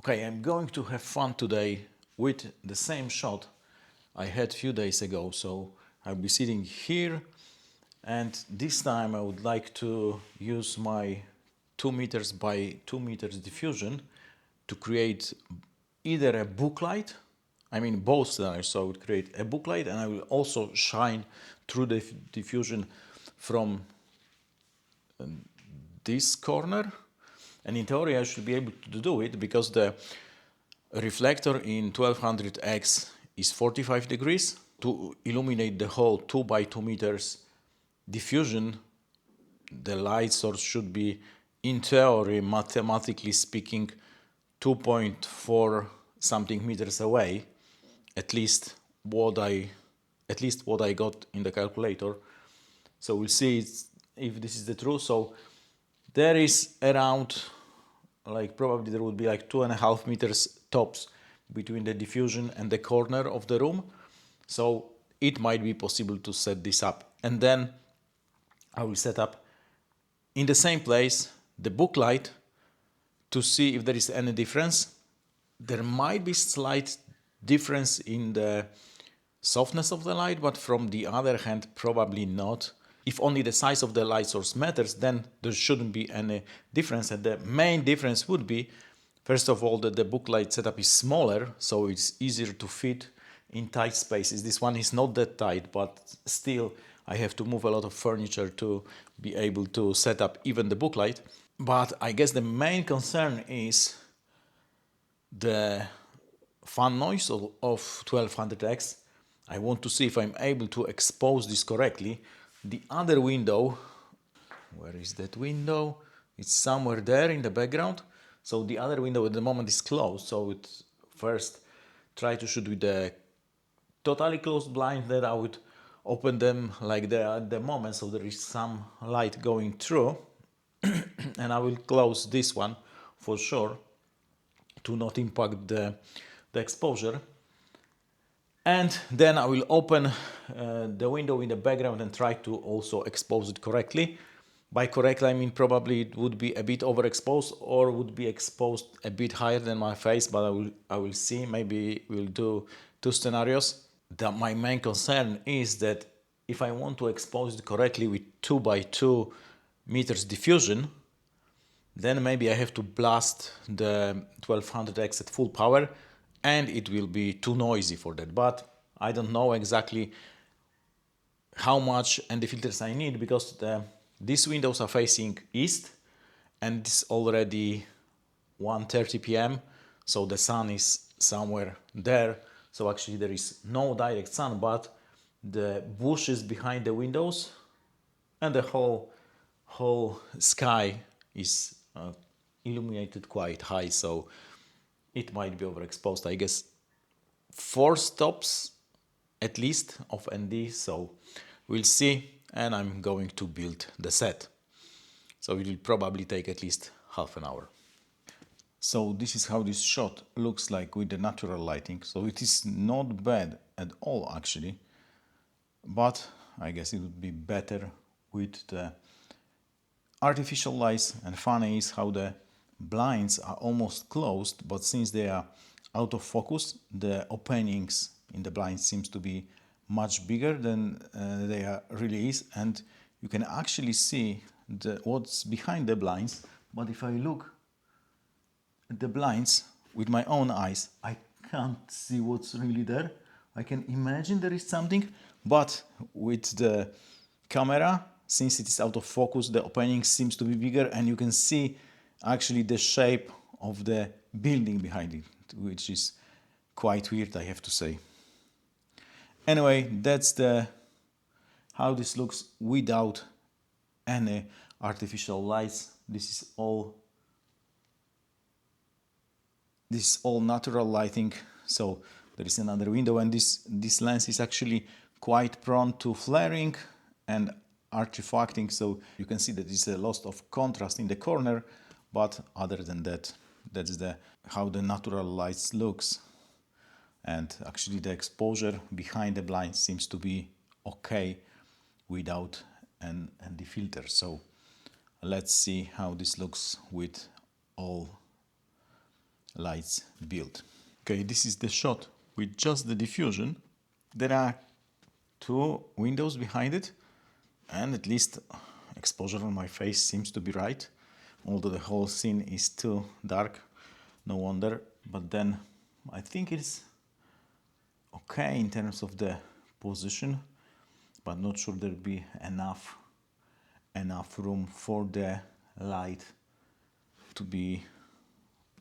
Okay, I'm going to have fun today with the same shot I had a few days ago. So I'll be sitting here, and this time I would like to use my 2 meters by 2 meters diffusion to create either a booklight, I mean both scenarios, so I would create a booklight and I will also shine through the diffusion from this corner, and in theory I should be able to do it because the reflector in 1200X is 45 degrees. To illuminate the whole 2 by 2 meters diffusion, the light source should be, in theory, mathematically speaking, 2.4 something meters away, at least what I got in the calculator. So we'll see if this is the truth. So there is around, like, probably there would be like 2.5 meters tops between the diffusion and the corner of the room. So it might be possible to set this up, and then I will set up in the same place the booklight to see if there is any difference. There might be slight difference in the softness of the light, but from the other hand, probably not. If only the size of the light source matters, then there shouldn't be any difference. And the main difference would be, first of all, that the booklight setup is smaller, so it's easier to fit in tight spaces. This one is not that tight, but still I have to move a lot of furniture to be able to set up even the booklight. But I guess the main concern is the fan noise of 1200X. I want to see if I'm able to expose this correctly. The other window, where is that window? It's somewhere there in the background. So the other window at the moment is closed. So it first try to shoot with the totally closed blind, then I would open them like they are at the moment, so there is some light going through. And I will close this one for sure to not impact the exposure. And then I will open the window in the background and try to also expose it correctly. By correctly, I mean probably it would be a bit overexposed or would be exposed a bit higher than my face, but I will see. Maybe we'll do two scenarios. My main concern is that if I want to expose it correctly with 2 by 2 meters diffusion, then maybe I have to blast the 1200X at full power, and it will be too noisy for that. But I don't know exactly how much and the filters I need, because these windows are facing east and it's already 1:30 p.m. so the sun is somewhere there. So actually there is no direct sun, but the bushes behind the windows and the whole sky is illuminated quite high, so it might be overexposed. I guess 4 stops at least of ND, so we'll see. And I'm going to build the set, so it will probably take at least half an hour. So this is how this shot looks like with the natural lighting. So it is not bad at all actually, but I guess it would be better with the artificial lights. And funny is how the blinds are almost closed, but since they are out of focus, the openings in the blinds seems to be much bigger than they are really is, and you can actually see what's behind the blinds. But if I look at the blinds with my own eyes, I can't see what's really there. I can imagine there is something, but with the camera, since it is out of focus, the opening seems to be bigger, and you can see actually the shape of the building behind it, which is quite weird, I have to say. Anyway, that's how this looks without any artificial lights. This is all natural lighting. So there is another window, and this lens is actually quite prone to flaring and artifacting. So you can see that there's a loss of contrast in the corner, but other than that, that's how the natural lights looks. And actually the exposure behind the blind seems to be okay without the filter. So let's see how this looks with all lights build. Okay, this is the shot with just the diffusion. There are two windows behind it, and at least exposure on my face seems to be right, although the whole scene is too dark, no wonder. But then I think it's okay in terms of the position, but not sure there'll be enough room for the light to be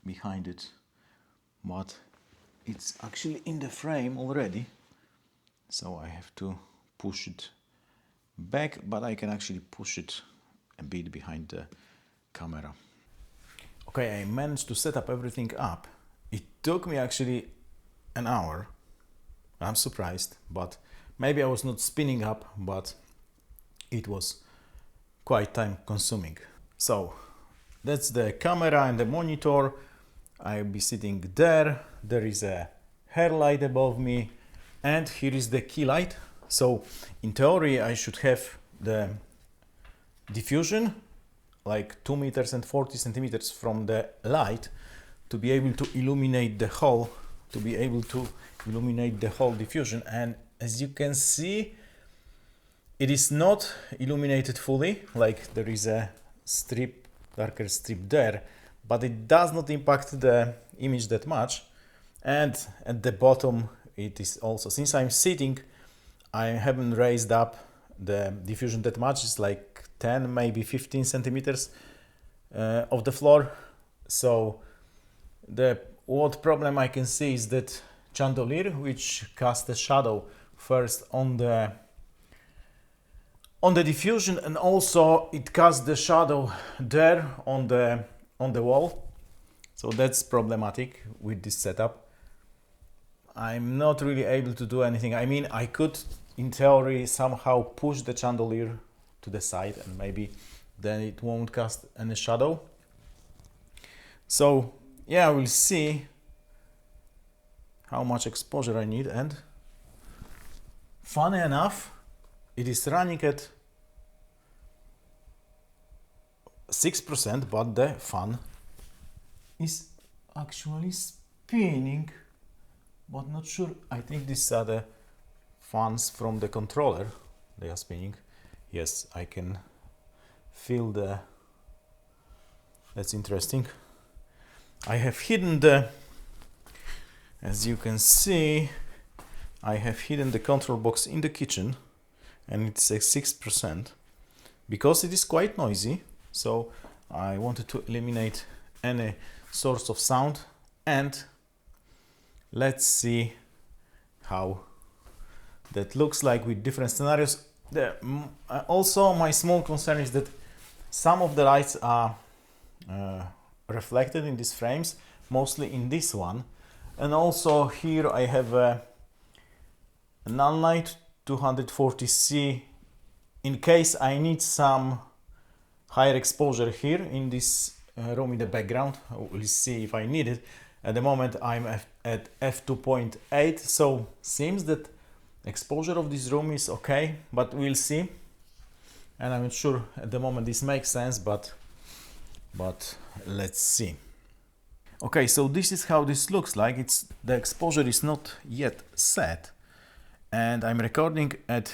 behind it. But it's actually in the frame already, so I have to push it back, but I can actually push it a bit behind the camera. Okay, I managed to set up everything up. It took me actually an hour. I'm surprised, but maybe I was not spinning up, but it was quite time consuming. So that's the camera and the monitor. I'll be sitting there. There is a hair light above me, and here is the key light. So in theory I should have the diffusion like 2 meters and 40 centimeters from the light to be able to illuminate the whole diffusion. And as you can see, it is not illuminated fully, like there is a darker strip there, but it does not impact the image that much. And at the bottom it is also, since I'm sitting, I haven't raised up the diffusion that much. It's like 10, maybe 15 centimeters of the floor. So what problem I can see is that chandelier, which casts a shadow first on the diffusion, and also it casts the shadow there on the wall. So that's problematic with this setup. I'm not really able to do anything. I mean, I could in theory somehow push the chandelier to the side, and maybe then it won't cast any shadow. So yeah, we'll see how much exposure I need. And funny enough, it is running at 6%, but the fan is actually spinning, but not sure. I think these are the fans from the controller. They are spinning. Yes, I can feel the... That's interesting. I have hidden the... As you can see, I have hidden the control box in the kitchen, and it's at 6% because it is quite noisy. So I wanted to eliminate any source of sound, and let's see how that looks like with different scenarios. Also, my small concern is that some of the lights are reflected in these frames, mostly in this one. And also here I have a Nullight 240C in case I need some higher exposure here in this room in the background. We'll see if I need it. At the moment I'm at f2.8, so seems that exposure of this room is okay, but we'll see. And I'm not sure at the moment this makes sense, but let's see. Okay, so this is how this looks like. The exposure is not yet set, and I'm recording at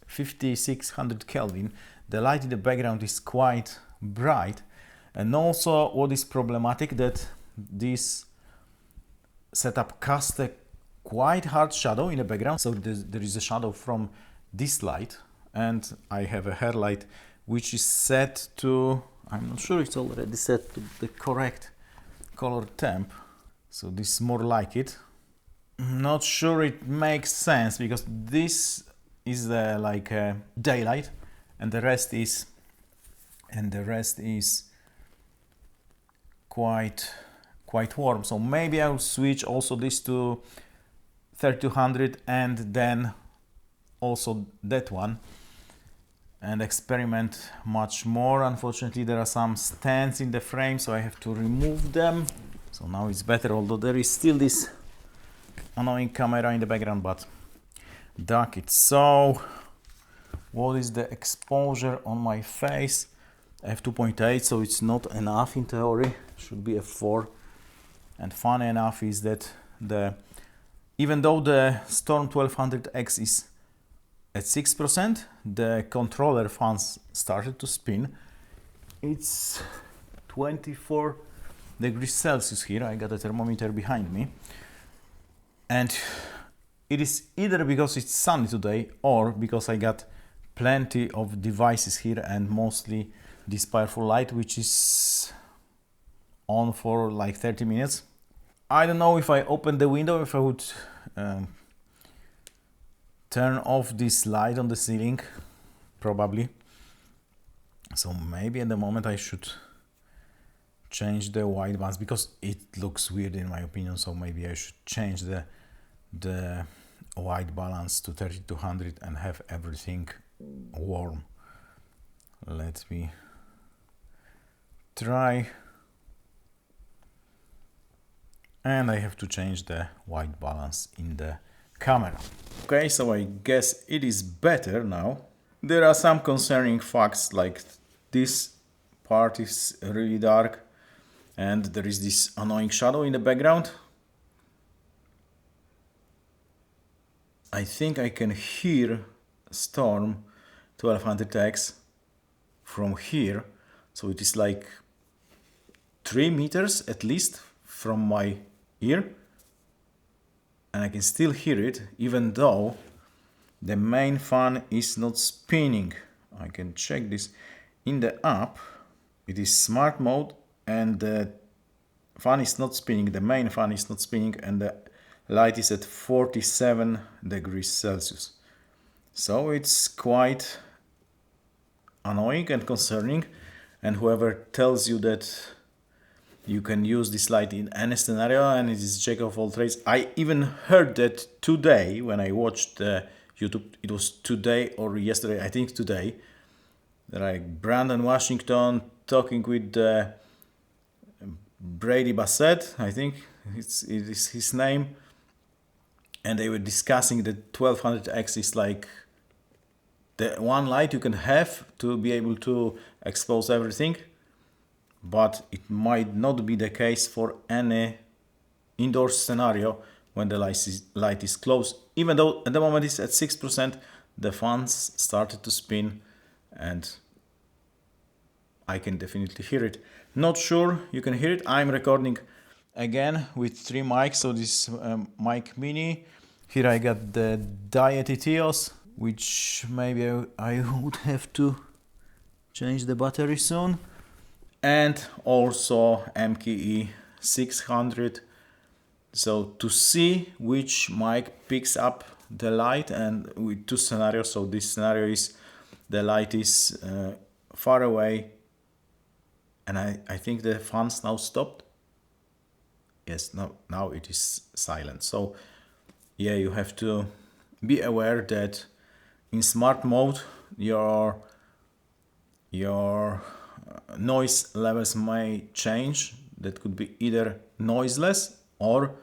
5600 Kelvin. The light in the background is quite bright, and also what is problematic that this setup casts a quite hard shadow in the background. So there is a shadow from this light, and I have a hair light which is set to, I'm not sure it's already set to the correct color temp. So this is more like it. Not sure it makes sense because this is like a daylight, and the rest is quite warm. So maybe I'll switch also this to 3200 and then also that one, and experiment much more. Unfortunately, there are some stands in the frame, so I have to remove them. So now it's better, although there is still this annoying camera in the background, but duck it. So what is the exposure on my face? f2.8, so it's not enough in theory. Should be f4. And funny enough is that even though the Storm 1200X is at 6%, the controller fans started to spin. It's 24 degrees Celsius here. I got a thermometer behind me. And it is either because it's sunny today or because I got plenty of devices here and mostly this powerful light, which is on for like 30 minutes. I don't know if I open the window, if I would turn off this light on the ceiling, probably. So maybe at the moment I should change the white balance because it looks weird in my opinion. So maybe I should change the white balance to 3200 and have everything warm. Let me try. And I have to change the white balance in the camera. Okay, so I guess it is better now. There are some concerning facts, like this part is really dark and there is this annoying shadow in the background. I think I can hear Storm 1200X from here, so it is like 3 meters at least from my ear, and I can still hear it even though the main fan is not spinning. I can check this in the app. It is smart mode and the fan is not spinning, the main fan is not spinning, and the light is at 47 degrees Celsius. So it's quite annoying and concerning, and whoever tells you that you can use this light in any scenario and it is jack of all trades. I even heard that today when I watched YouTube, it was today or yesterday, I think today, like Brandon Washington talking with Brady Bassett, I think it is his name, and they were discussing that 1200X is like the one light you can have to be able to expose everything, but it might not be the case for any indoor scenario when the light is closed. Even though at the moment it's at 6%, the fans started to spin and I can definitely hear it. Not sure you can hear it. I'm recording again with 3 mics, so this Mic Mini. Here I got the DJI TEOS, which maybe I would have to change the battery soon. And also MKE600, so to see which mic picks up the light, and with 2 scenarios. So this scenario is the light is far away, and I think the fans now stopped. Yes, now it is silent. So yeah, you have to be aware that in smart mode your noise levels may change. That could be either noiseless or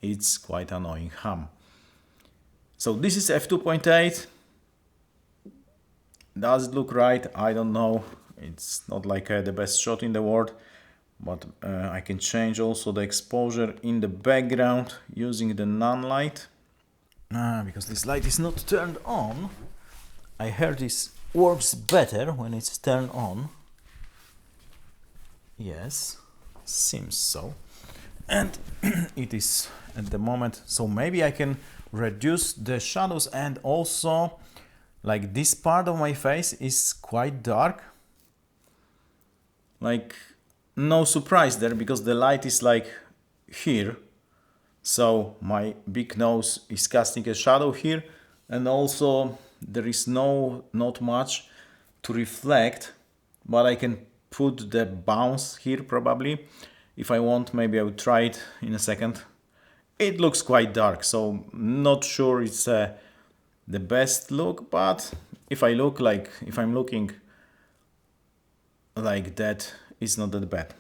it's quite annoying hum. So this is f2.8. Does it look right? I don't know. It's not like the best shot in the world, but I can change also the exposure in the background using the none light. Because this light is not turned on. I heard this works better when it's turned on. Yes, seems so. And it is at the moment, so maybe I can reduce the shadows, and also like this part of my face is quite dark. Like no surprise there, because the light is like here. So my big nose is casting a shadow here, and also there is not much to reflect, but I can put the bounce here probably. If I want, maybe I would try it in a second. It looks quite dark, so not sure it's the best look, but if I'm looking like that, it's not that bad.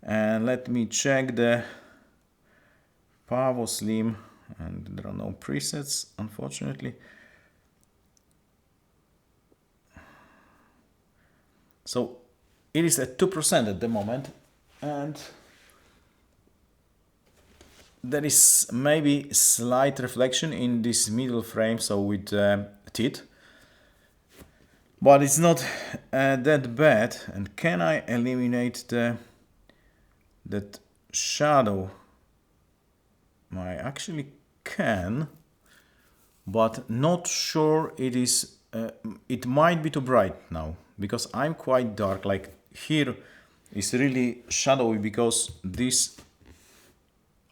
And let me check the Pavo Slim, and there are no presets, unfortunately. So it is at 2% at the moment, and there is maybe slight reflection in this middle frame, so with teeth, but it's not that bad. And can I eliminate that shadow? I actually can, but not sure it is. It might be too bright now because I'm quite dark. Like here is really shadowy because this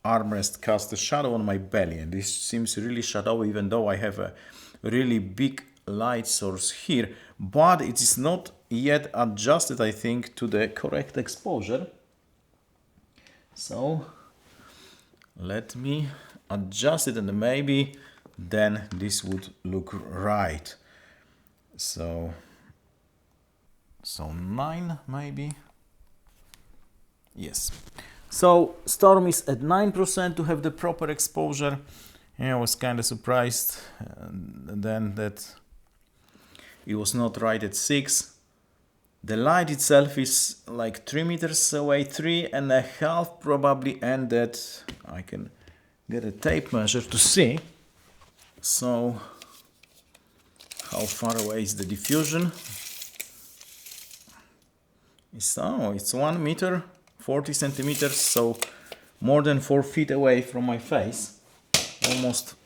armrest casts a shadow on my belly, and this seems really shadowy even though I have a really big light source here, but it is not yet adjusted, I think, to the correct exposure. So let me adjust it, and maybe then this would look right. So 9 maybe. Yes. So Storm is at 9% to have the proper exposure. Yeah, I was kind of surprised then that it was not right at 6. The light itself is like 3 meters away, 3.5 probably, and that I can get a tape measure to see. So how far away is the diffusion? It's 1 meter, 40 centimeters, so more than 4 feet away from my face.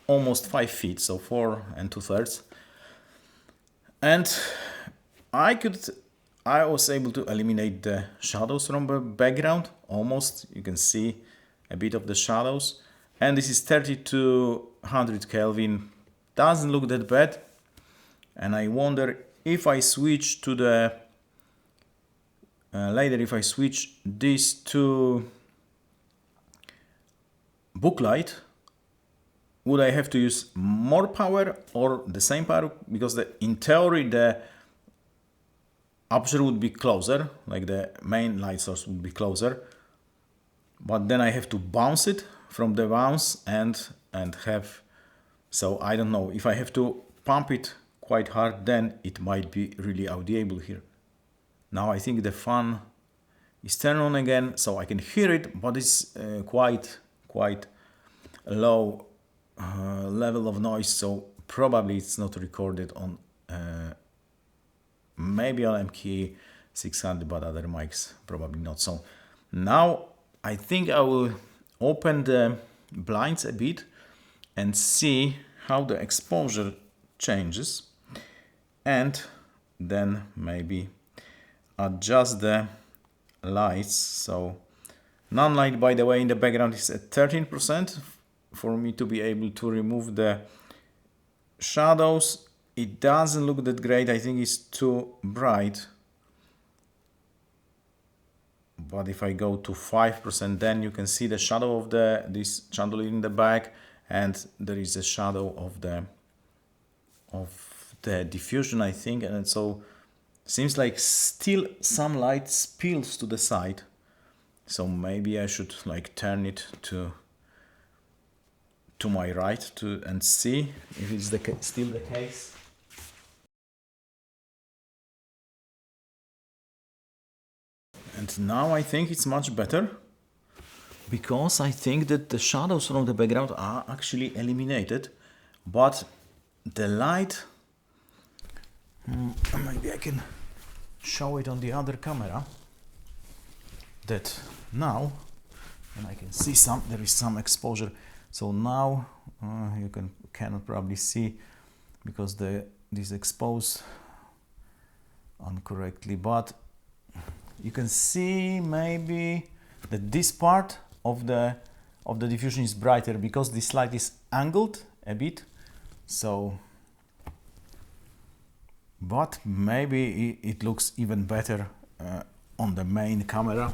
Almost 5 feet, so 4 2/3. And I was able to eliminate the shadows from the background, almost. You can see a bit of the shadows. And this is 3200 Kelvin. Doesn't look that bad. And I wonder if I switch to the later, if I switch this to Booklight, would I have to use more power or the same power? Because in theory the aperture would be closer, like the main light source would be closer, but then I have to bounce it from the bounce and have, so I don't know, if I have to pump it quite hard, then it might be really audible here. Now I think the fan is turned on again, so I can hear it, but it's quite low level of noise, so probably it's not recorded on maybe on MK600, but other mics probably not. So now I think I will open the blinds a bit and see how the exposure changes, and then maybe adjust the lights. So non-light, by the way, in the background is at 13% for me to be able to remove the shadows. It doesn't look that great. I think it's too bright. But if I go to 5%, then you can see the shadow of this chandelier in the back, and there is a shadow of the diffusion, I think, and so seems like still some light spills to the side. So maybe I should like turn it to my right and see if it's still the case. And now I think it's much better, because I think that the shadows from the background are actually eliminated, but the light, maybe I can show it on the other camera, that now, and I can see there is some exposure. So now you cannot probably see because this exposed incorrectly, but you can see maybe that this part of the diffusion is brighter because this light is angled a bit. So, but maybe it looks even better on the main camera.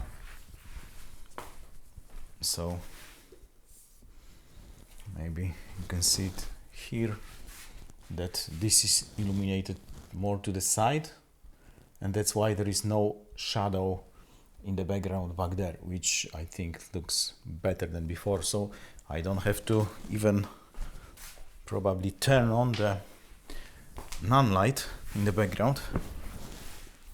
So maybe you can see it here, that this is illuminated more to the side, and that's why there is no shadow in the background back there, which I think looks better than before. So I don't have to even probably turn on the non-light in the background,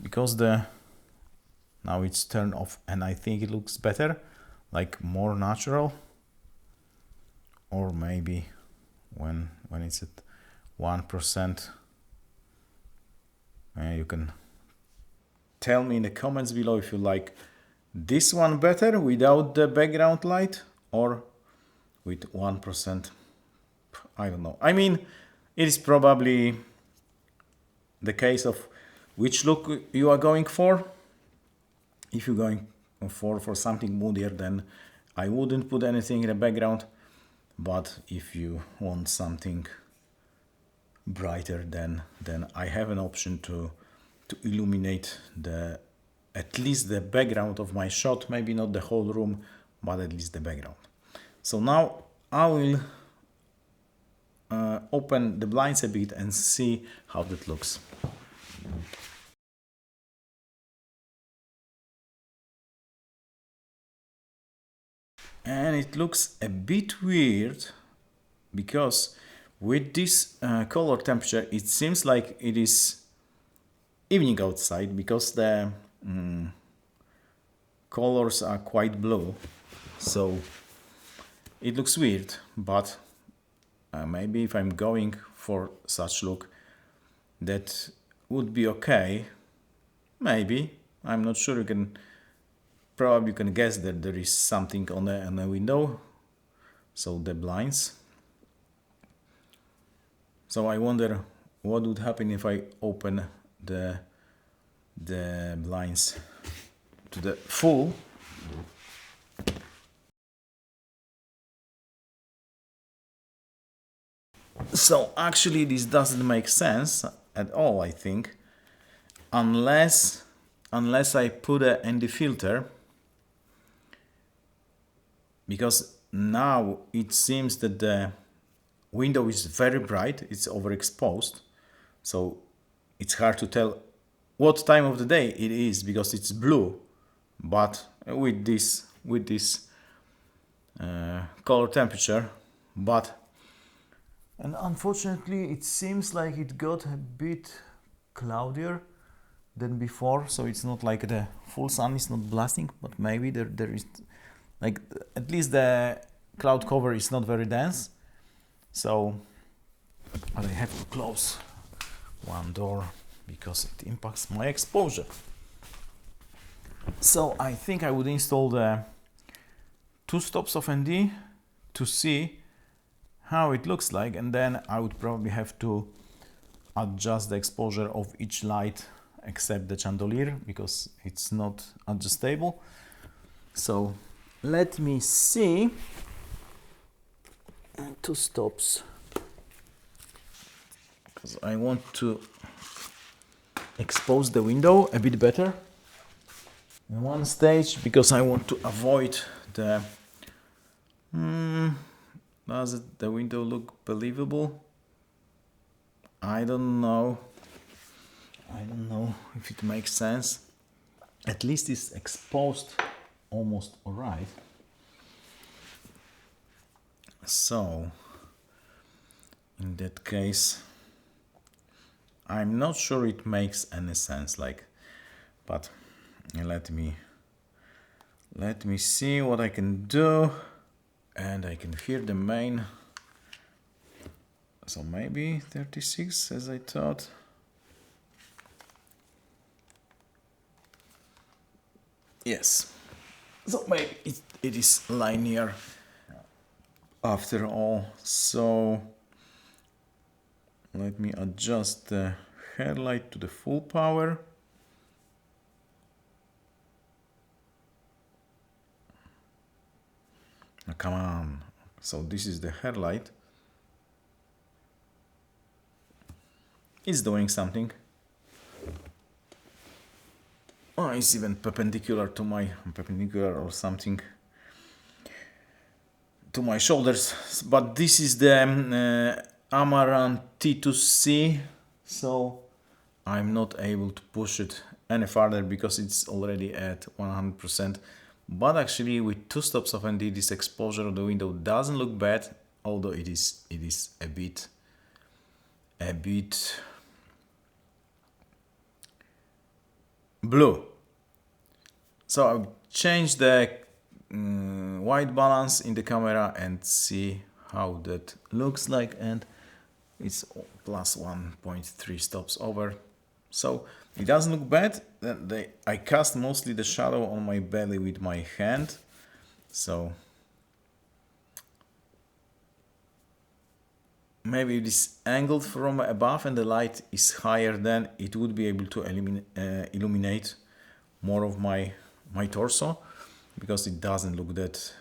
because now it's turned off, and I think it looks better, like more natural. or maybe when it's at 1%. You can tell me in the comments below if you like this one better without the background light or with 1%. I don't know. I mean, it is probably the case of which look you are going for. If you're going for something moodier, then I wouldn't put anything in the background. But if you want something brighter, then I have an option to illuminate at least the background of my shot. Maybe not the whole room, but at least the background. So now I will open the blinds a bit and see how that looks. And it looks a bit weird because with this color temperature it seems like it is evening outside, because the colors are quite blue, so it looks weird. But maybe if I'm going for such look, that would be okay. Maybe, I'm not sure. You can guess that there is something on the window, so the blinds. So I wonder what would happen if I open the blinds to the full. So actually this doesn't make sense at all, I think, unless I put a ND filter, because now it seems that the window is very bright, it's overexposed, so it's hard to tell what time of the day it is because it's blue. But with this color temperature, and unfortunately it seems like it got a bit cloudier than before, so it's not like the full sun is not blasting, but maybe there is, like, at least the cloud cover is not very dense. So, but I have to close one door because it impacts my exposure. So I think I would install the 2 stops of ND to see how it looks like, and then I would probably have to adjust the exposure of each light except the chandelier because it's not adjustable. So let me see. 2 stops, because I want to expose the window a bit better in one stage, because I want to avoid the does the window look believable? I don't know if it makes sense. At least it's exposed almost alright. So in that case I'm not sure it makes any sense, but let me see what I can do. And I can hear the main, so maybe 36 as I thought. Yes, so maybe it is linear after all. So let me adjust the headlight to the full power. Now, come on. So this is the headlight. It's doing something. Oh, it's even perpendicular or something to my shoulders. But this is the Amaran T2C, so I'm not able to push it any further because it's already at 100%. But actually with 2 stops of ND, this exposure of the window doesn't look bad, although it is a bit blue. So I'll change the white balance in the camera and see how that looks like, and it's plus 1.3 stops over. So it doesn't look bad. I cast mostly the shadow on my belly with my hand. So maybe it is angled from above and the light is higher, then it would be able to illuminate more of my torso, because it doesn't look that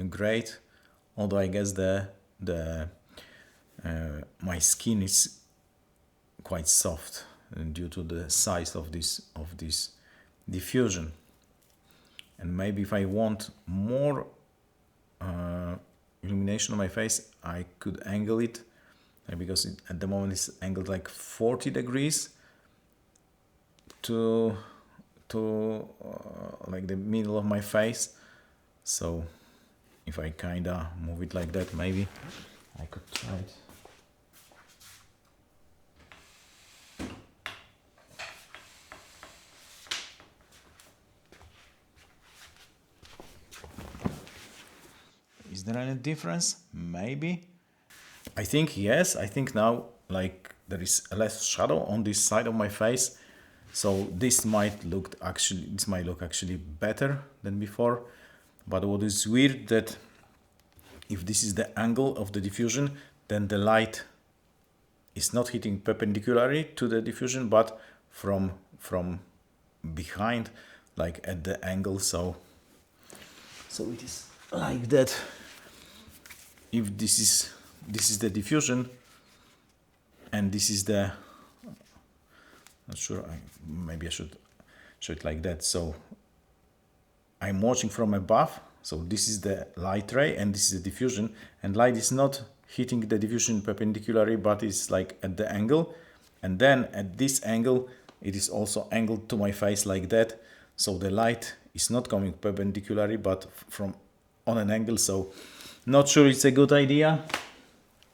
great. Although I guess my skin is quite soft due to the size of this diffusion. And maybe if I want more illumination on my face, I could angle it, because at the moment it's angled like 40 degrees to like the middle of my face. So if I kinda move it like that, maybe I could try it. Is there any difference? Maybe. I think yes. I think now like there is less shadow on this side of my face, so this might look actually better than before. But what is weird, that if this is the angle of the diffusion, then the light is not hitting perpendicularly to the diffusion, but from behind, like at the angle. So it is like that. If this is the diffusion, and this is the, not sure, maybe I should show it like that. So I'm watching from above, so this is the light ray and this is the diffusion, and light is not hitting the diffusion perpendicularly, but it's like at the angle, and then at this angle it is also angled to my face like that. So the light is not coming perpendicularly, but from on an angle. So not sure it's a good idea,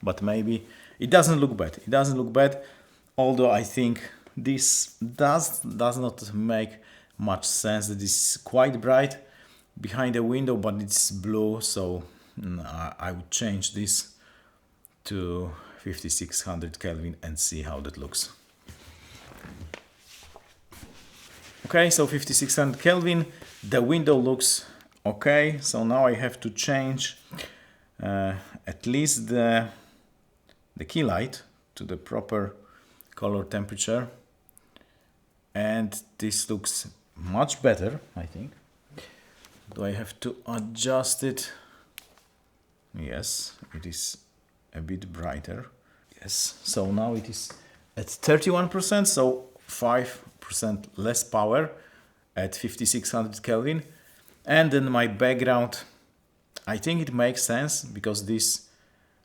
but maybe it doesn't look bad. It doesn't look bad, although I think this does not make much sense. That is quite bright behind the window, but it's blue. So I would change this to 5600 Kelvin and see how that looks. Okay, so 5600 Kelvin, the window looks okay. So now I have to change at least the key light to the proper color temperature, and this looks much better, I think. Do I have to adjust it? Yes, it is a bit brighter. Yes, so now it is at 31%, so 5% less power at 5600 Kelvin. And then my background, I think it makes sense because this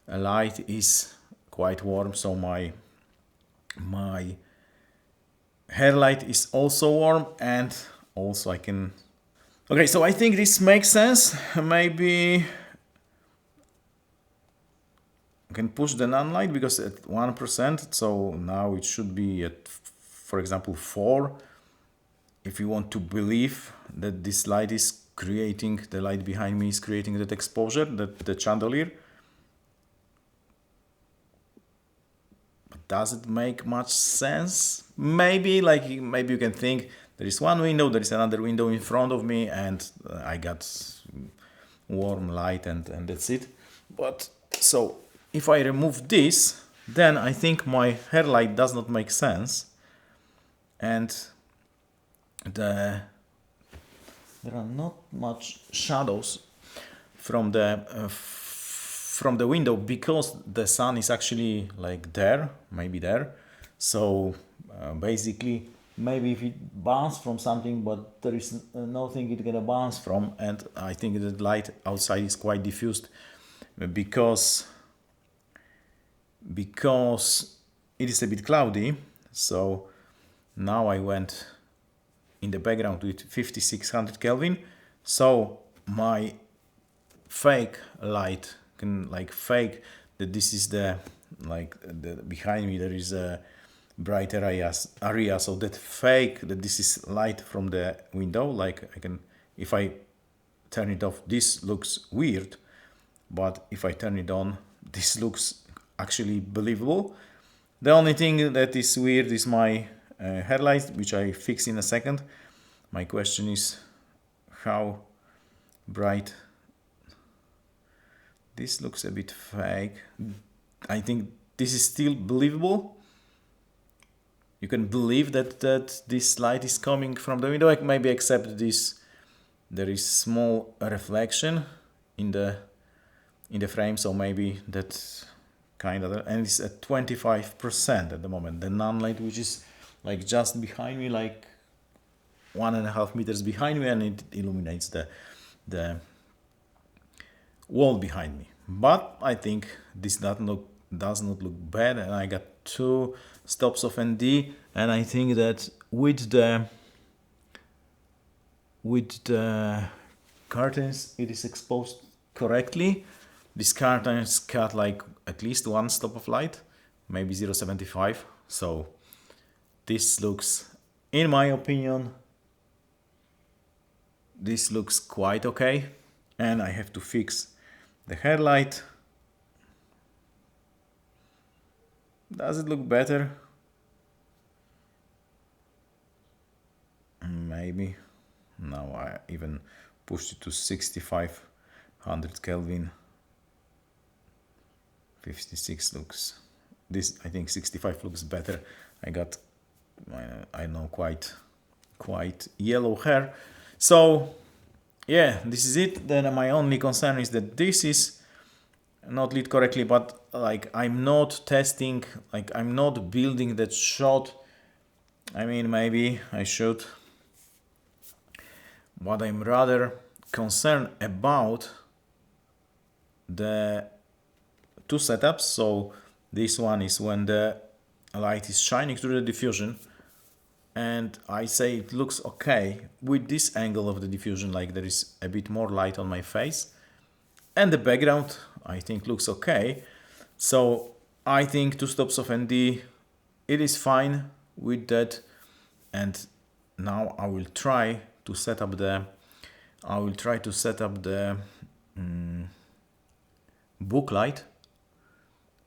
light is quite warm, so my hair light is also warm, and also I can... Okay, so I think this makes sense. Maybe I can push the non-light because at 1%, so now it should be at, for example, 4. If you want to believe that this light is creating, the light behind me is creating that exposure, that the chandelier. But does it make much sense? Maybe, maybe you can think there is one window, there is another window in front of me, and I got warm light, and that's it. But so if I remove this, then I think my hair light does not make sense, and there are not much shadows from the window because the sun is actually like there, maybe there. So basically, maybe if it bounces from something, but there is nothing it's gonna bounce from, and I think the light outside is quite diffused because it is a bit cloudy. So now I went in the background with 5600 Kelvin, so my fake light can fake that this is the behind me there is a bright area, so that fake that this is light from the window. I can, if I turn it off, this looks weird, but if I turn it on, this looks actually believable. The only thing that is weird is my headlight, which I fix in a second. My question is how bright. This looks a bit fake. I think this is still believable. You can believe that this light is coming from the window, maybe except this. There is small reflection in the frame, so maybe that kind of, and it's at 25% at the moment. The non-light, which is like just behind me, like 1.5 meters behind me, and it illuminates the wall behind me. But I think this does not look bad, and I got 2 stops of ND, and I think that with the curtains it is exposed correctly. These curtains cut like at least 1 stop of light, maybe 0.75. So this looks, in my opinion, this looks quite okay. And I have to fix the headlight. Does it look better? Maybe. Now I even pushed it to 6500 Kelvin. 56 looks, this I think 65 looks better. I got, I know, quite yellow hair. So yeah, this is it. Then my only concern is that this is not lit correctly, but like I'm not testing, like I'm not building that shot. I mean, maybe I should, but I'm rather concerned about the 2 setups. So this one is when the light is shining through the diffusion, and I say it looks okay with this angle of the diffusion, like there is a bit more light on my face, and the background I think looks okay. So I think 2 stops of ND, it is fine with that. And now I will try to set up the Booklight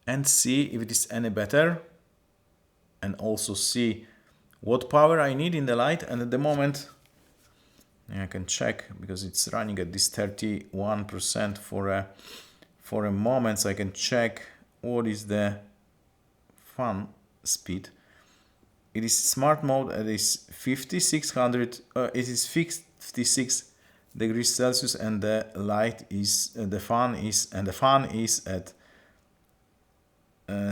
and see if it is any better, and also see what power I need in the light. And at the moment I can check, because it's running at this 31% for a moment, so I can check what is the fan speed. It is smart mode, it is 5600, it is 56 degrees Celsius, and the light is the fan is at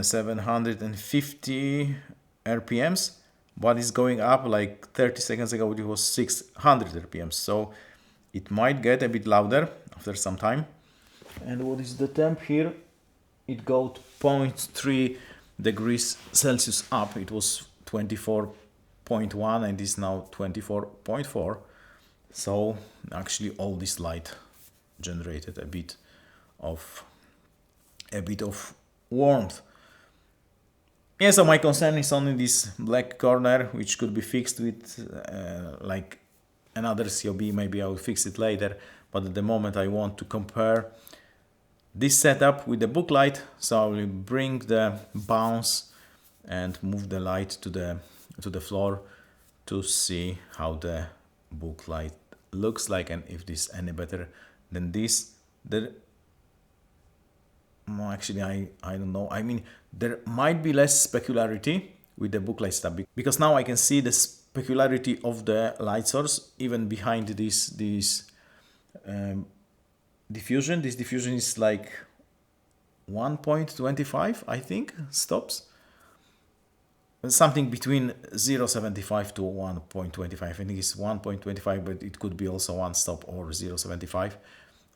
750 RPMs, but it's going up. Like 30 seconds ago it was 600 RPMs, so it might get a bit louder after some time. And what is the temp here? It got 0.3 degrees Celsius up. It was 24.1 and is now 24.4. So actually all this light generated a bit of warmth. Yeah, so my concern is only this black corner, which could be fixed with like another COB. Maybe I will fix it later, but at the moment I want to compare this setup with the Booklight. So I will bring the bounce and move the light to the floor to see how the Booklight looks like, and if this is any better than this. Actually, I don't know. I mean, there might be less specularity with the Booklight setup, because now I can see the specularity of the light source even behind this diffusion. This diffusion is like 1.25, I think, stops. Something between 0.75 to 1.25. I think it's 1.25, but it could be also 1 stop or 0.75.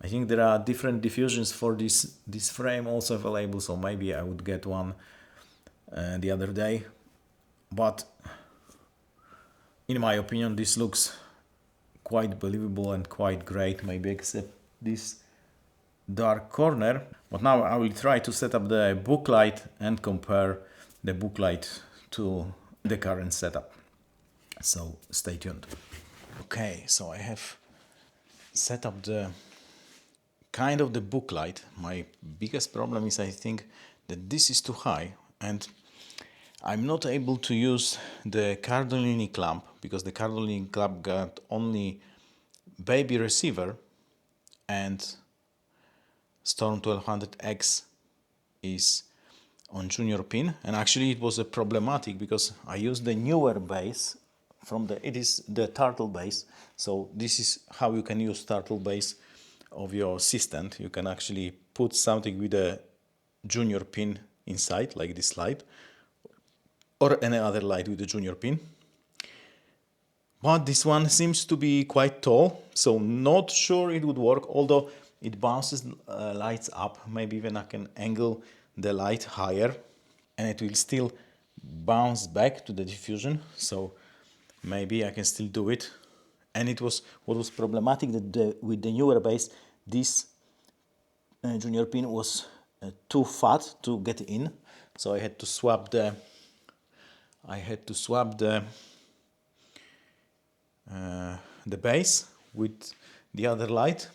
I think there are different diffusions for this frame also available, so maybe I would get one the other day. But in my opinion, this looks quite believable and quite great, maybe except this dark corner. But now I will try to set up the Booklight and compare the Booklight to the current setup. So stay tuned. Okay, so I have set up the kind of the Booklight. My biggest problem is I think that this is too high, and I'm not able to use the Cardolini clamp because the Cardolini clamp got only baby receiver, and Storm 1200X is on junior pin. And actually it was a problematic because I used the newer base from it is the turtle base. So this is how you can use turtle base of your assistant. You can actually put something with a junior pin inside, like this light, or any other light with a junior pin. But this one seems to be quite tall, so not sure it would work, although it bounces lights up. Maybe even I can angle the light higher and it will still bounce back to the diffusion, so maybe I can still do it. And it was what was problematic that with the newer base, this junior pin was too fat to get in, so I had to swap the base with the other light.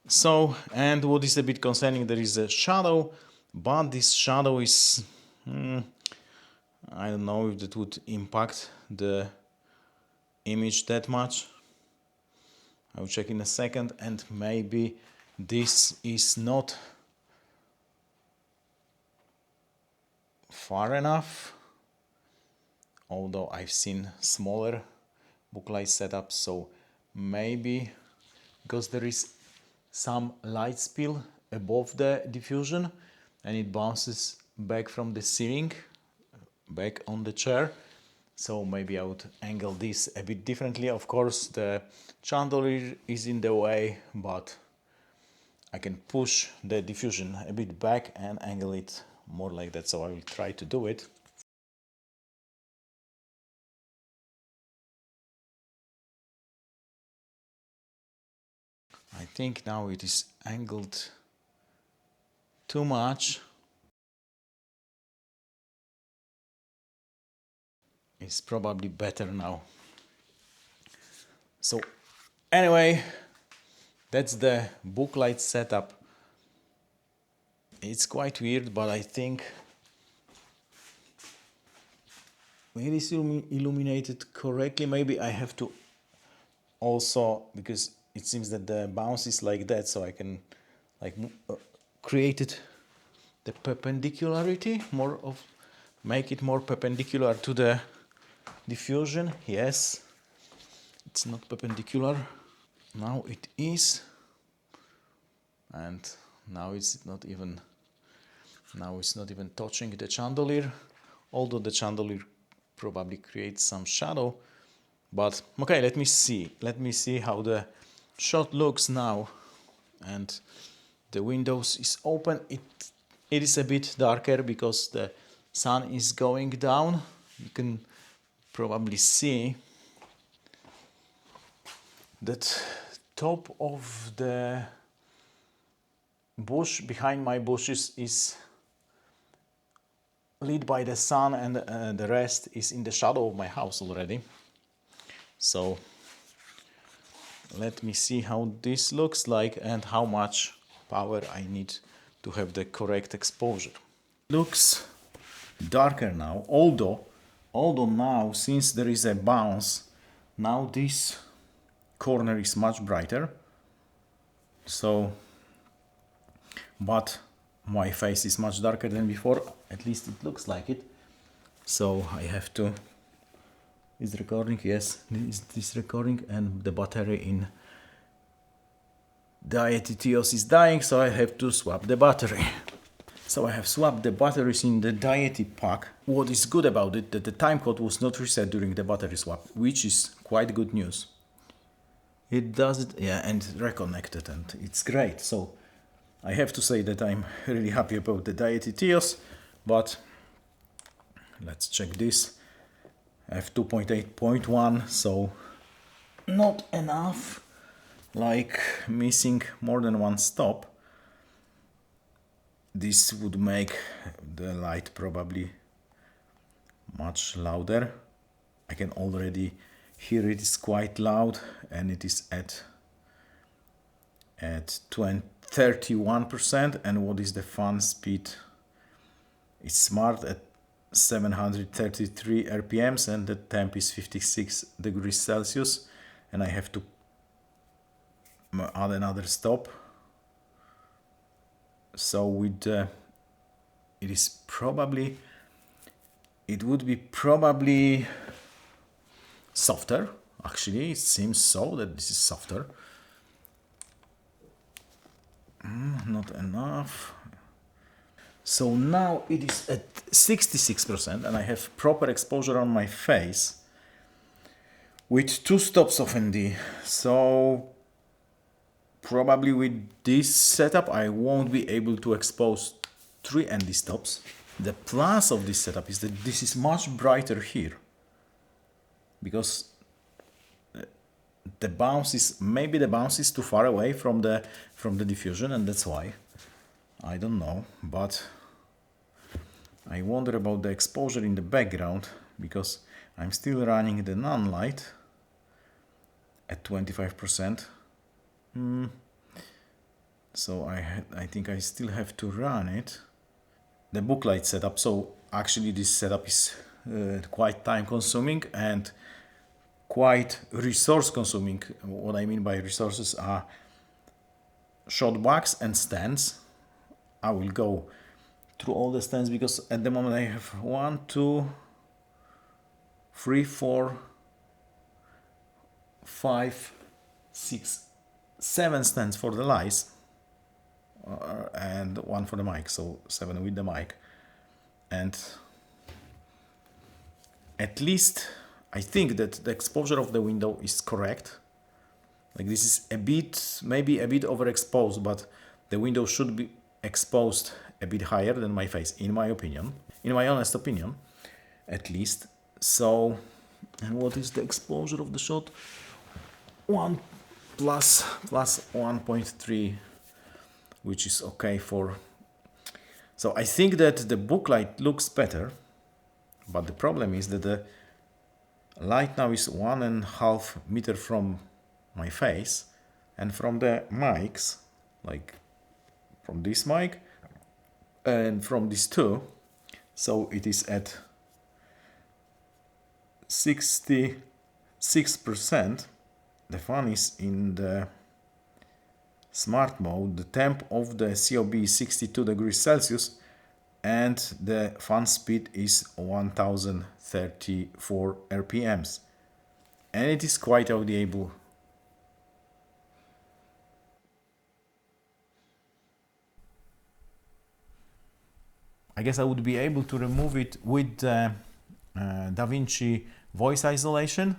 So, and what is a bit concerning, there is a shadow, but this shadow is I don't know if that would impact the image that much. I will check in a second. And maybe this is not far enough, although I've seen smaller Booklight setups, so maybe because there is some light spill above the diffusion and it bounces back from the ceiling back on the chair, so maybe I would angle this a bit differently. Of course the chandelier is in the way, but I can push the diffusion a bit back and angle it more like that, so I will try to do it. I think now it is angled too much. It's probably better now. So anyway, that's the Booklight setup. It's quite weird, but I think it is illuminated correctly. Maybe I have to also, because it seems that the bounce is like that, so I can like create it the perpendicularity, make it more perpendicular to the diffusion. Yes, it's not perpendicular. Now it is, and now it's not even touching the chandelier, although the chandelier probably creates some shadow. But okay, let me see how the shot looks now. And the windows is open. It is a bit darker because the sun is going down. You can probably see that top of the bush behind my bushes is lit by the sun, and the rest is in the shadow of my house already. So let me see how this looks like and how much power I need to have the correct exposure. Looks darker now, although now, since there is a bounce, now this corner is much brighter. So, but my face is much darker than before, at least it looks like it. So I have to, is recording? Yes, this recording, and the battery in the DJI is dying, so I have to swap the battery. So I have swapped the batteries in the DJI pack. What is good about it, that the timecode was not reset during the battery swap, which is quite good news. It does it, yeah, and reconnected, and it's great. So I have to say that I'm really happy about the DJI, but let's check this. f2.8.1, so not enough, like missing more than one stop. This would make the light probably much louder. I can already hear it is quite loud, and it is at 31%. And what is the fan speed? It's smart at 733 RPMs, and the temp is 56 degrees Celsius. And I have to add another stop. So with it would be probably softer. Actually, it seems so that this is softer. Not enough. So now it is at 66%, and I have proper exposure on my face with 2 stops of ND. So probably with this setup I won't be able to expose 3 ND stops. The plus of this setup is that this is much brighter here, because the bounce is too far away from the diffusion, and that's why. I don't know, but I wonder about the exposure in the background, because I'm still running the non-light at 25%. So I think I still have to run it. The Booklight setup. So actually this setup is quite time consuming and quite resource consuming. What I mean by resources are shot backs and stands. I will go through all the stands because at the moment I have 1, 2, 3, 4, 5, 6, 7 stands for the lights and 1 for the mic, so 7 with the mic. And at least I think that the exposure of the window is correct. Like this is a bit, maybe a bit overexposed, but the window should be exposed a bit higher than my face, in my opinion, in my honest opinion, at least. So, and what is the exposure of the shot? 1 plus 1.3, which is okay for. So I think that the Booklight looks better, but the problem is that the light now is 1.5 meter from my face, and from the mics, like from this mic and from these two, so it is at 66%. The fan is in the smart mode. The temp of the COB is 62 degrees Celsius, and the fan speed is 1034 RPMs, and it is quite audible. I guess I would be able to remove it with DaVinci voice isolation,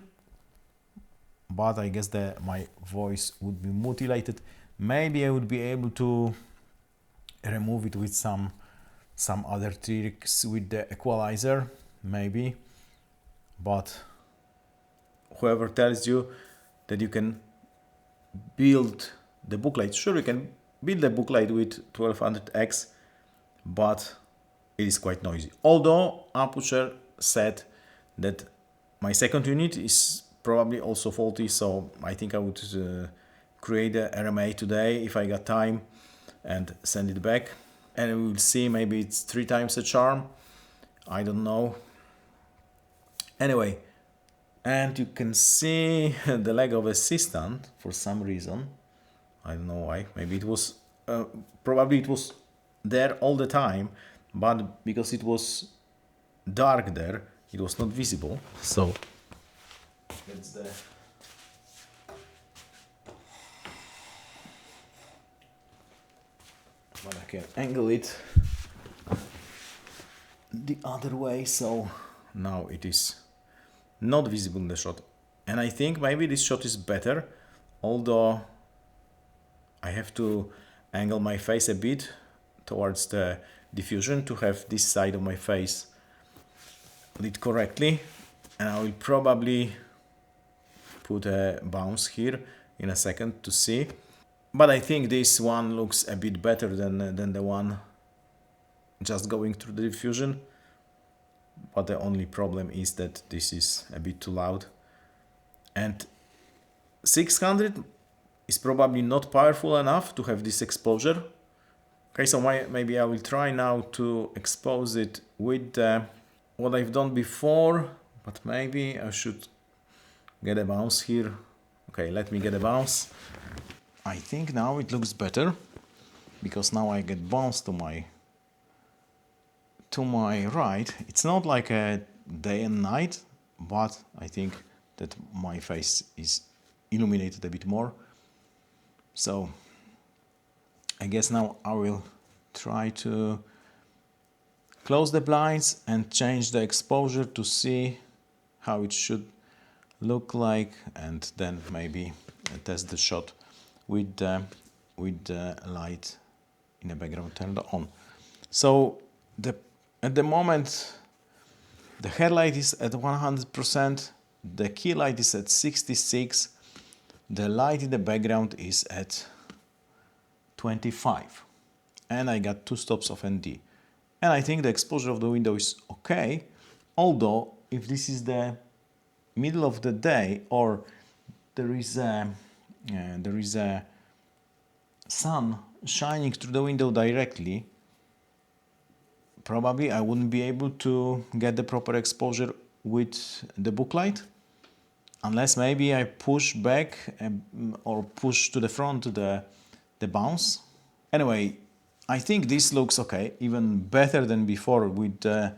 but I guess that my voice would be mutilated. Maybe I would be able to remove it with some other tricks with the equalizer, maybe. But whoever tells you that you can build the Booklight, sure, you can build the Booklight with 1200X, but it is quite noisy. Although Aputure said that my second unit is probably also faulty, so I think I would create a RMA today if I got time and send it back, and we will see. Maybe it's 3 times the charm, I don't know. Anyway, and you can see the leg of assistant for some reason. I don't know why. Maybe it was probably it was there all the time, but because it was dark there, it was not visible. So that's the but I can angle it the other way, so now it is not visible in the shot. And I think maybe this shot is better, although I have to angle my face a bit towards the diffusion to have this side of my face lit correctly, and I will probably put a bounce here in a second to see. But I think this one looks a bit better than the one just going through the diffusion. But the only problem is that this is a bit too loud. And 600 is probably not powerful enough to have this exposure. Okay, so maybe I will try now to expose it with what I've done before, but maybe I should get a bounce here. Okay, let me get a bounce. I think now it looks better because now I get bounce to my right. It's not like a day and night, but I think that my face is illuminated a bit more. So I guess now I will try to close the blinds and change the exposure to see how it should look like, and then maybe test the shot with the light in the background turned on. So at the moment the headlight is at 100%, the key light is at 66%, the light in the background is at 25%, and I got 2 stops of ND. And I think the exposure of the window is okay, although if this is the middle of the day or there is a sun shining through the window directly, probably I wouldn't be able to get the proper exposure with the Booklight, unless maybe I push back or push to the front the bounce. Anyway, I think this looks okay, even better than before with the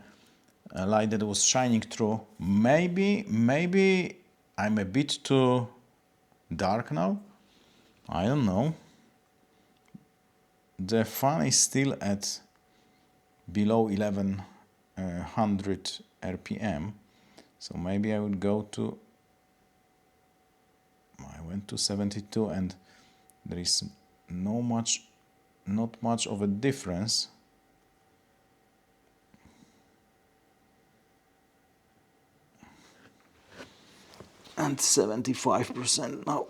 light that was shining through. Maybe I'm a bit too dark now. I don't know. The fan is still at below 1100 RPM, so maybe I would go to, I went to 72 and there is not much of a difference. And 75% now.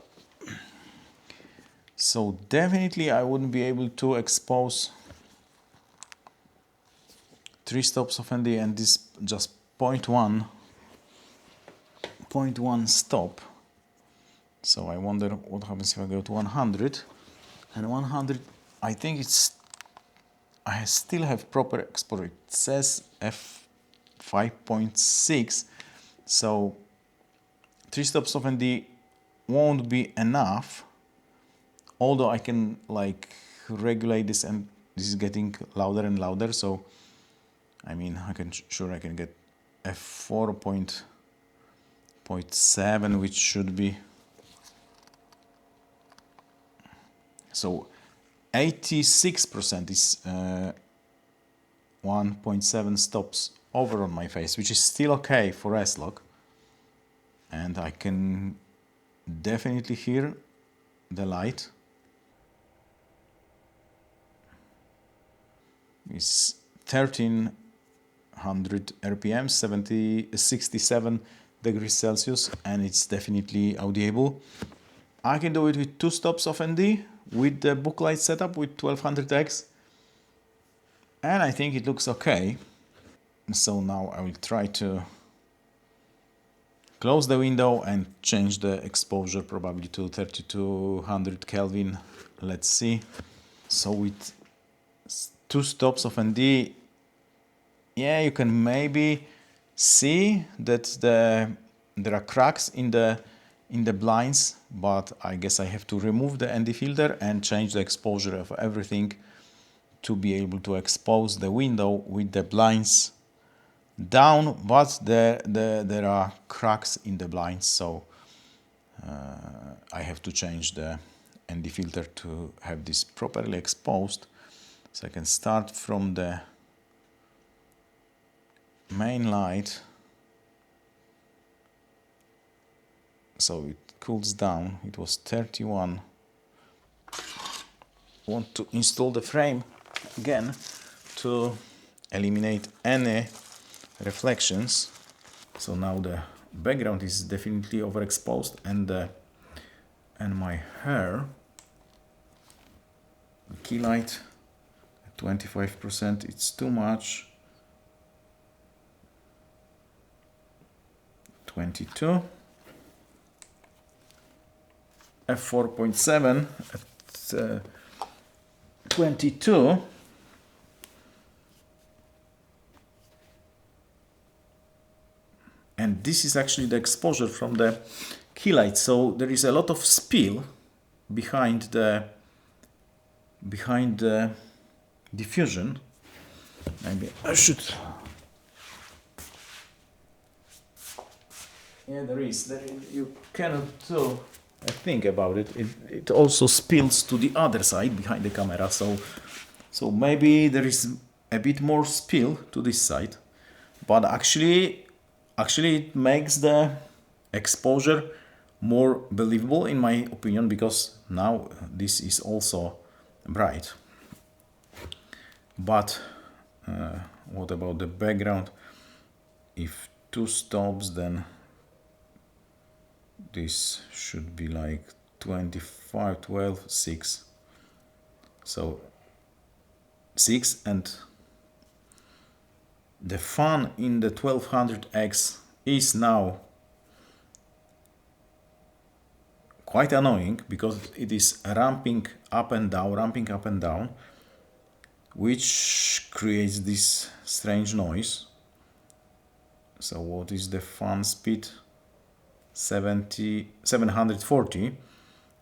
So definitely I wouldn't be able to expose 3 stops of ND, and this just 0.1 stop. So I wonder what happens if I go to 100. And 100, I think I still have proper exposure. It says f5.6, so 3 stops of ND won't be enough, although I can like regulate this, and this is getting louder and louder, so I mean I can get f4.7, which should be, so 86% is 1.7 stops over on my face, which is still okay for S-Log, and I can definitely hear the light. It's 1300 RPM, 67 degrees Celsius, and it's definitely audible. I can do it with 2 stops of ND with the Booklight setup with 1200X, and I think it looks okay. So now I will try to close the window and change the exposure probably to 3200 Kelvin. Let's see. So with 2 stops of ND, yeah, you can maybe see that there are cracks in the blinds, but I guess I have to remove the ND filter and change the exposure of everything to be able to expose the window with the blinds down, but there are cracks in the blinds, so I have to change the ND filter to have this properly exposed. So I can start from the main light, so it cools down. It was 31. I want to install the frame again to eliminate any reflections. So now the background is definitely overexposed, and my hair, the key light at 25%, it's too much. 22. f4.7 at 22. And this is actually the exposure from the key light. So there is a lot of spill behind the diffusion. Maybe I should. Yeah, there is. You cannot do a thing about it. It also spills to the other side behind the camera. So maybe there is a bit more spill to this side, but actually it makes the exposure more believable in my opinion, because now this is also bright. But what about the background? If 2 stops, then this should be like 25, 12, 6. So 6, and the fan in the 1200X is now quite annoying, because it is ramping up and down, which creates this strange noise. So what is the fan speed? 740,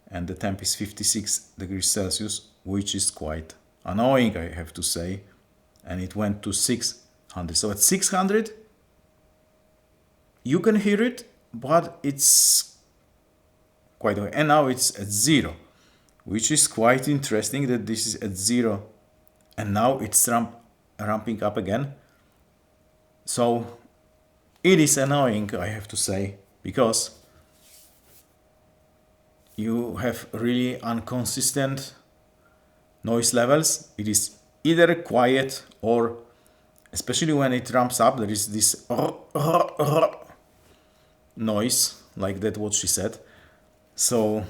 and the temp is 56 degrees Celsius, which is quite annoying, I have to say. And it went to 600. So at 600 you can hear it, but it's quite annoying. And now it's at 0, which is quite interesting that this is at 0 and now it's ramping up again. So it is annoying, I have to say, because you have really inconsistent noise levels. It is either quiet, or especially when it ramps up, there is this noise, like that what she said. So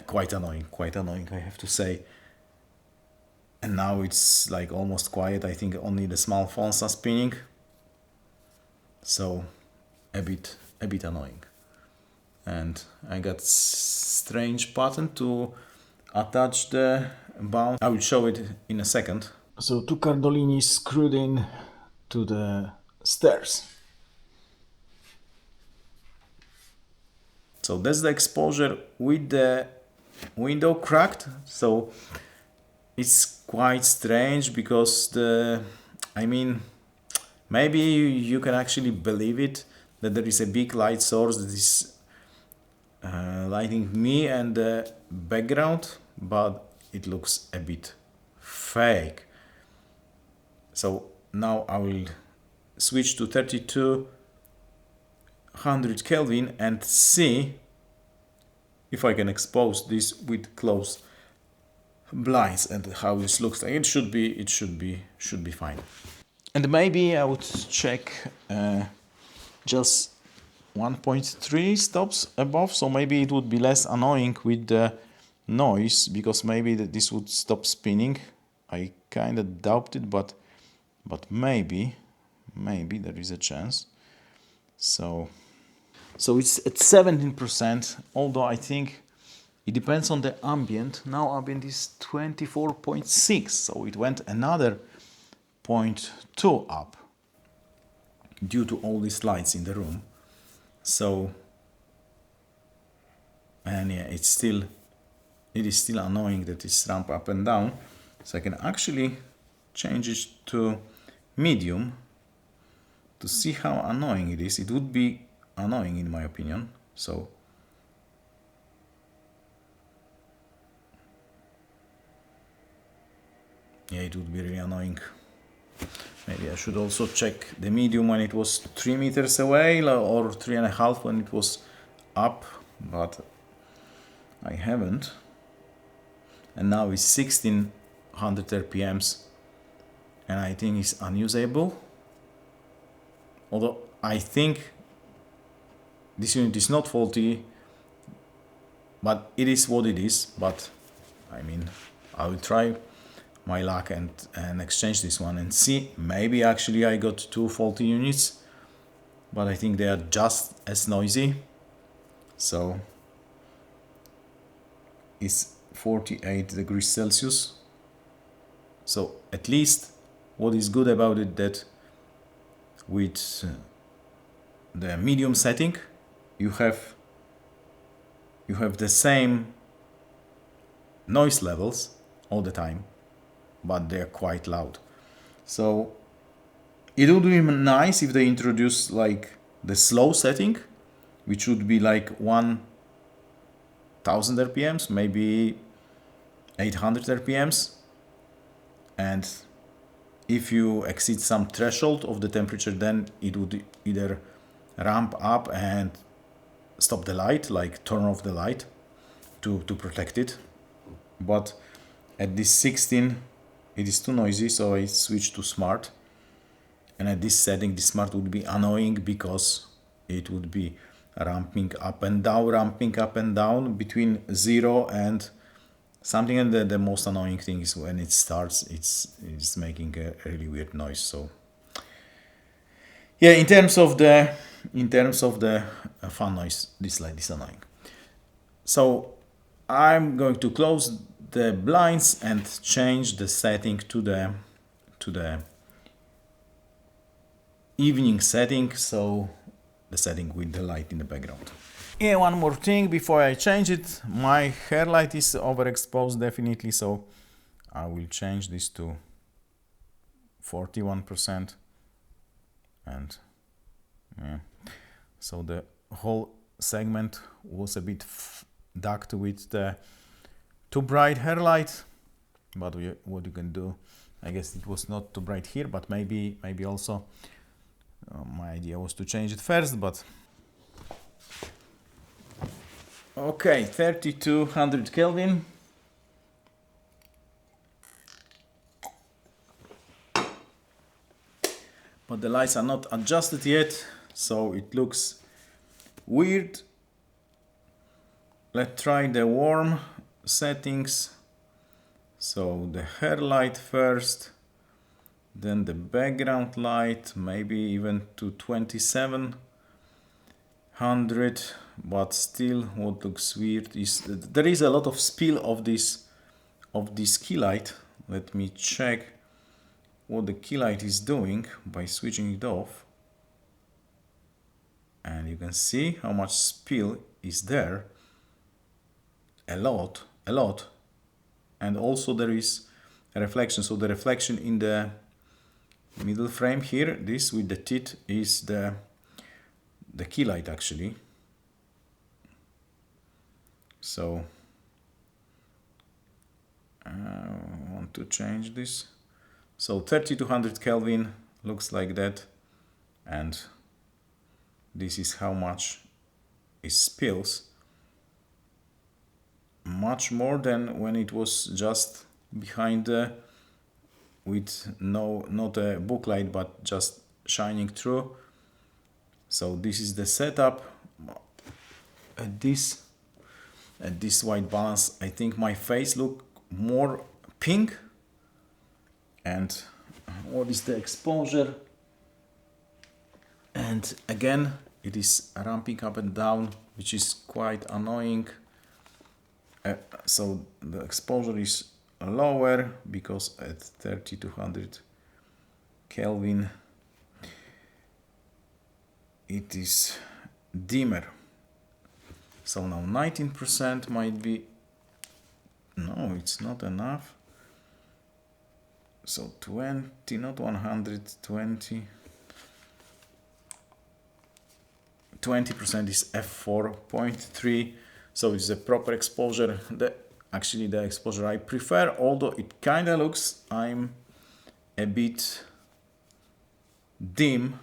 quite annoying, I have to say. And now it's like almost quiet. I think only the small phones are spinning. So a bit annoying. And I got strange button to attach the bound. I will show it in a second. So 2 cardolini screwed in to the stairs. So that's the exposure with the window cracked. So it's quite strange, because maybe you can actually believe it, that there is a big light source that is lighting me and the background, but it looks a bit fake. So now I will switch to 3200 Kelvin and see if I can expose this with closed blinds and how this looks like. It should be fine. And maybe I would check just 1.3 stops above, so maybe it would be less annoying with the noise, because maybe this would stop spinning. I kind of doubt it, but maybe there is a chance. So it's at 17%, although I think it depends on the ambient. Now ambient is 24.6, so it went another 0.2 up due to all these lights in the room. So, and yeah, it is still annoying that it's ramp up and down. So I can actually change it to medium to see how annoying it is. It would be annoying in my opinion. So yeah, it would be really annoying. Maybe I should also check the medium when it was 3 meters away, or 3.5 when it was up, but I haven't. And now it's 1600 RPMs, and I think it's unusable. Although I think this unit is not faulty, but it is what it is. But I mean, I will try my luck and exchange this one and see. Maybe actually I got 2 faulty units, but I think they are just as noisy. So is 48 degrees Celsius. So at least what is good about it, that with the medium setting you have the same noise levels all the time, but they're quite loud. So it would be nice if they introduce like the slow setting, which would be like 1000 RPMs, maybe 800 RPMs. And if you exceed some threshold of the temperature, then it would either ramp up and stop the light, like turn off the light to protect it. But at this 16 it is too noisy, so I switched to smart. And at this setting, the smart would be annoying because it would be ramping up and down between 0 and something. And the most annoying thing is when it starts, it's making a really weird noise. So yeah, in terms of the fan noise, this light is annoying. So I'm going to close the blinds and change the setting to the evening setting, so the setting with the light in the background. Yeah, one more thing before I change it. My hair light is overexposed definitely, so I will change this to 41%. And yeah, so the whole segment was a bit ducked with the too bright hair light, but what you can do, I guess it was not too bright here, but maybe also my idea was to change it first. But okay, 3200 Kelvin. But the lights are not adjusted yet, so it looks weird. Let's try the warm settings. So the hair light first, then the background light, maybe even to 2700. But still, what looks weird is that there is a lot of spill of this key light. Let me check what the key light is doing by switching it off, and you can see how much spill is there. A lot. And also there is a reflection. So the reflection in the middle frame here, this with the teeth, is the key light actually. So I want to change this. So 3200 Kelvin looks like that, and this is how much it spills. Much more than when it was just behind with not a booklight, but just shining through. So this is the setup. At this white balance, I think my face look more pink. And what is the exposure? And again, it is ramping up and down, which is quite annoying. So the exposure is lower because at 3200 Kelvin it is dimmer. So now 19% might be, no, it's not enough. So 20, not 120. 20% is f4.3. So it's a proper exposure. Actually the exposure I prefer, although it kind of looks I'm a bit dim.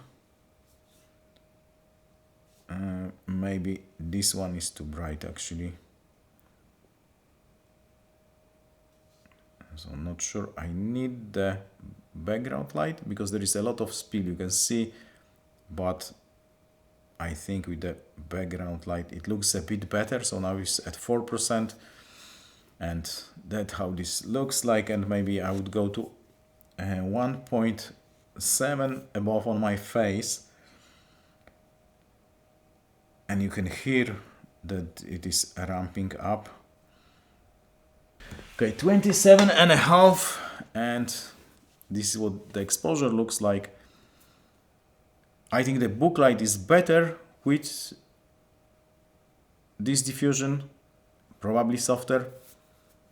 Maybe this one is too bright actually. So I'm not sure I need the background light because there is a lot of spill you can see, but I think with the background light it looks a bit better. So now it's at 4%, and that's how this looks like. And maybe I would go to 1.7 above on my face, and you can hear that it is ramping up. Okay, 27.5, and this is what the exposure looks like. I think the Booklight is better with this diffusion, probably softer,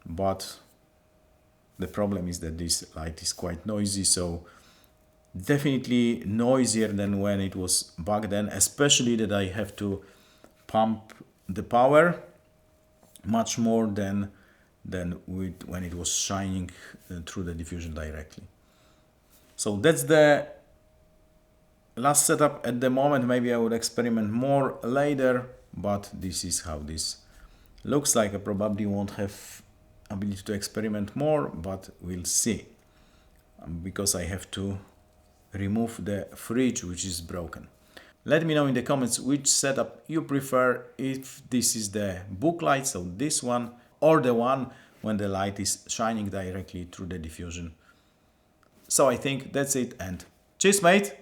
but the problem is that this light is quite noisy, so definitely noisier than when it was back then, especially that I have to pump the power much more than with when it was shining through the diffusion directly. So that's the last setup at the moment. Maybe I would experiment more later, but this is how this looks like. I probably won't have ability to experiment more, but we'll see, because I have to remove the fridge which is broken. Let me know in the comments which setup you prefer, if this is the Booklight, so this one, or the one when the light is shining directly through the diffusion. So I think that's it, and cheers mate!